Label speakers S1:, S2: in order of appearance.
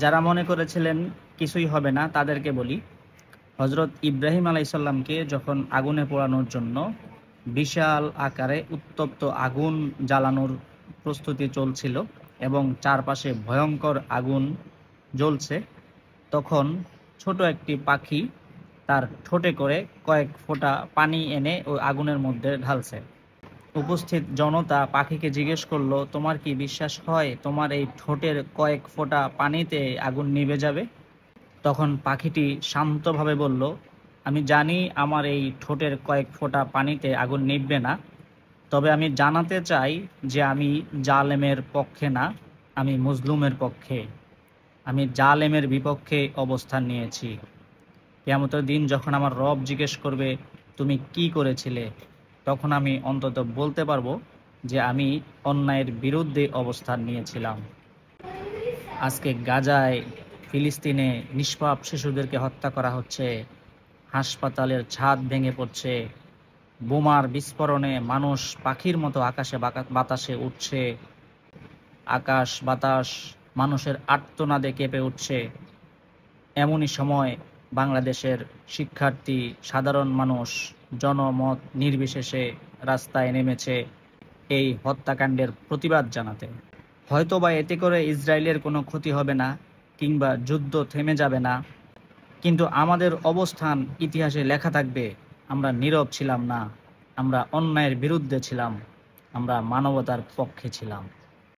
S1: যারা মনে করেছিলেন কিছুই হবে না তাদেরকে বলি, হজরত ইব্রাহিম আলাইসাল্লামকে যখন আগুনে পোড়ানোর জন্য বিশাল আকারে উত্তপ্ত আগুন জ্বালানোর প্রস্তুতি চলছিল এবং চারপাশে ভয়ঙ্কর আগুন জ্বলছে, তখন ছোট একটি পাখি তার ঠোঁটে করে কয়েক ফোঁটা পানি এনে ওই আগুনের মধ্যে ঢালছে। উপস্থিত জনতা পাখিকে জিজ্ঞেস করলো, তোমার কি বিশ্বাস হয় তোমার এই ঠোঁটের কয়েক ফোঁটা পানিতে আগুন নিভে যাবে? তখন পাখিটি শান্তভাবে বলল, আমি জানি আমার এই ঠোঁটের কয়েক ফোঁটা পানিতে আগুন নিভবে না, তবে আমি জানাতে চাই যে আমি জালেমের পক্ষে না, আমি মজলুমের পক্ষে, আমি জালেমের বিপক্ষে অবস্থান নিয়েছি। কিয়ামতের দিন যখন আমার রব জিজ্ঞেস করবে তুমি কি করেছিলে, তখন আমি অন্তত বলতে পারবো যে আমি অন্যায়ের বিরুদ্ধে অবস্থান নিয়েছিলাম। আজকে গাজায়, ফিলিস্তিনে নিষ্পাপ শিশুদেরকে হত্যা করা হচ্ছে, হাসপাতালের ছাদ ভেঙে পড়ছে, বোমার বিস্ফোরণে মানুষ পাখির মতো আকাশে বাতাসে উঠছে, আকাশ বাতাস মানুষের আর্তনাদে কেঁপে উঠছে। এমনই সময় বাংলাদেশের শিক্ষার্থী, সাধারণ মানুষ জনমত নির্বিশেষে রাস্তায় নেমেছে এই হত্যাকাণ্ডের প্রতিবাদ জানাতে। হয়তোবা এতে করে ইসরায়েলের কোনো ক্ষতি হবে না কিংবা যুদ্ধ থেমে যাবে না, কিন্তু আমাদের অবস্থান ইতিহাসে লেখা থাকবে, আমরা নীরব ছিলাম না, আমরা অন্যায়ের বিরুদ্ধে ছিলাম, আমরা মানবতার পক্ষে ছিলাম।